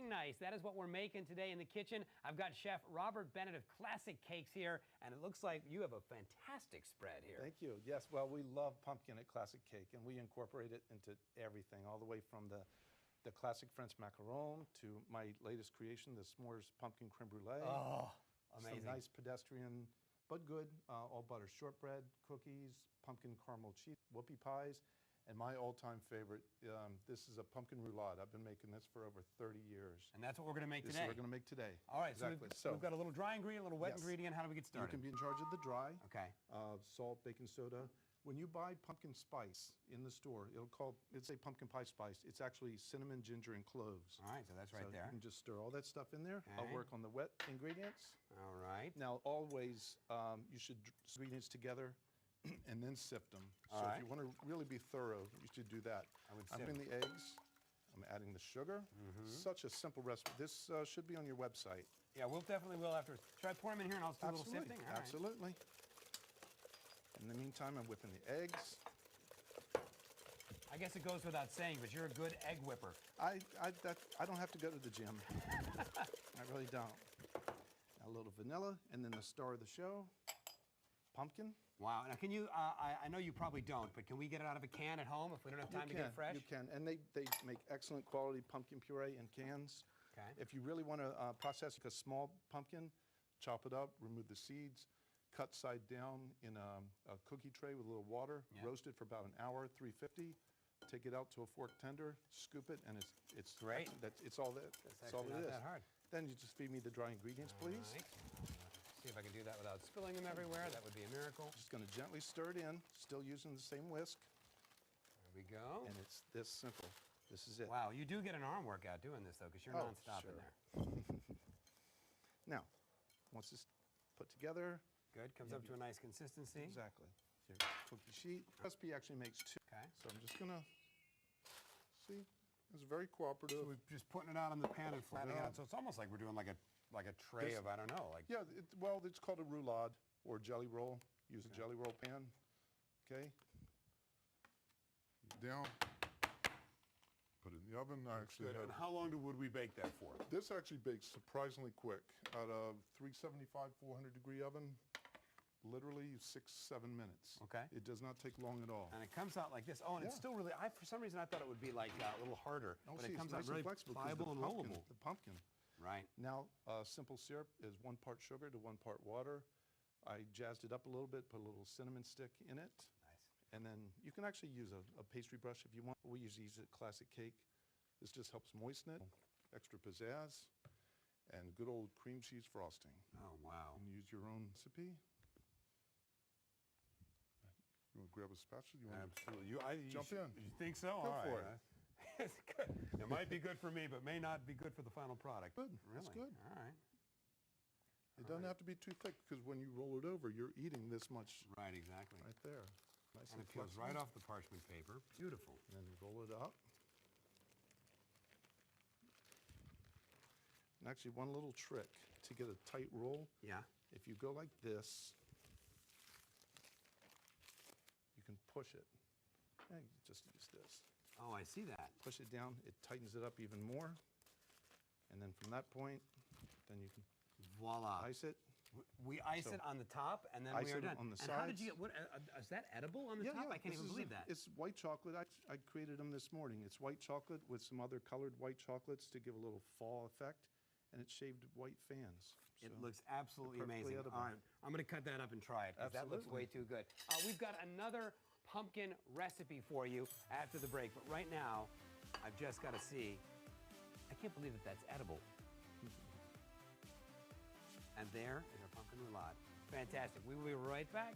looking nice. That is what we're making today in the kitchen. I've got Chef Robert Bennett of Classic Cakes here, and it looks like you have a fantastic spread here. Thank you. Yes, well, we love pumpkin at Classic Cake, and we incorporate it into everything, all the way from the classic French macaron to my latest creation, the s'mores pumpkin creme brulee. Oh, amazing. Some nice pedestrian, but good, all butter shortbread, cookies, pumpkin caramel cheese, whoopie pies, and my all-time favorite, this is a pumpkin roulade. I've been making this for over 30 years. And that's what we're going to make This today? is what we're going to make today. All right, exactly. So we've got a little dry ingredient, a little wet Yes. ingredient. How do we get started? You can be in charge of the dry. Okay. Salt, baking soda. When you buy pumpkin spice in the store, it's a pumpkin pie spice. It's actually cinnamon, ginger, and cloves. All right, so that's right there. You can just stir all that stuff in there. Okay. I'll work on the wet ingredients. All right. Now, always, you should ingredients together and then sift them. All so right. if you want to really be thorough, you should do that. I'm putting the eggs. I'm adding the sugar. Such a simple recipe. This should be on your website. Yeah, we'll definitely will after. Should I pour them in here and I'll do a little sifting? All right. Absolutely. In the meantime, I'm whipping the eggs. I guess it goes without saying, but you're a good egg whipper. I don't have to go to the gym. I really don't. A little vanilla, and then the star of the show, pumpkin. Wow. Now, can you, I know you probably don't, but can we get it out of a can at home if we don't have time to get it fresh? You can, and they make excellent quality pumpkin puree in cans. Okay. If you really want to process a small pumpkin, chop it up, remove the seeds, cut side down in a cookie tray with a little water, roast it for about an hour, 350. Take it out to a fork tender, scoop it, and it's great. It's all that. That's all it not is. that hard. Then you just feed me the dry ingredients, please. Right. See if I can do that without spilling them everywhere. That would be a miracle. Just going to gently stir it in, still using the same whisk. There we go. And it's this simple. This is it. Wow, you do get an arm workout doing this, though, because you're nonstop in there. Now, once it's put together. Good. Comes up to a nice consistency. Exactly. Your cookie sheet. The recipe actually makes two. Okay. So I'm just going to, see, it's very cooperative. So we're just putting it out on the pan and flattening it out. So it's almost like we're doing like a tray of, I don't know, like. Yeah, well, it's called a roulade or jelly roll. Use a jelly roll pan. Okay. Down. Put it in the oven. I actually And how long would we bake that for? This actually bakes surprisingly quick. At a 375, 400 degree oven, literally 6-7 minutes. Okay. It does not take long at all. And it comes out like this. Oh, and it's still really, for some reason I thought it would be like a little harder, but it comes out really pliable and rollable. The pumpkin. Right. Now, simple syrup is 1 part sugar to 1 part water. I jazzed it up a little bit, put a little cinnamon stick in it. Nice. And then you can actually use a pastry brush if you want. We usually use it Classic Cake. This just helps moisten it, extra pizzazz, and good old cream cheese frosting. Oh, wow. And use your own recipe. You want to grab a spatula? You want Absolutely. Jump in. You think so? Go All for right. It's good. It might be good for me, but may not be good for the final product. Good. Really? That's good. All right. It doesn't have to be too thick because when you roll it over, you're eating this much Right, exactly. right there. Nice And it peels flexible. right off the parchment paper. Beautiful. And then you roll it up. And actually, one little trick to get a tight roll. Yeah. If you go like this, you can push it. Yeah, you just use this. Oh, I see that. Push it down, it tightens it up even more. And then from that point, then you can Voila. ice it. We ice So, it on the top, and then ice we are it done. on the and how did sides. you get, is that edible on the top? I can't even believe that. It's white chocolate. I created them this morning. It's white chocolate with some other colored white chocolates to give a little fall effect. And it's shaved white fans. It So looks absolutely they're perfectly amazing. edible. All right, I'm going to cut that up and try it because that looks way too good. We've got another pumpkin recipe for you after the break, but right now, I've just got to see. I can't believe that that's edible. And there is our pumpkin roulade. Fantastic. We will be right back.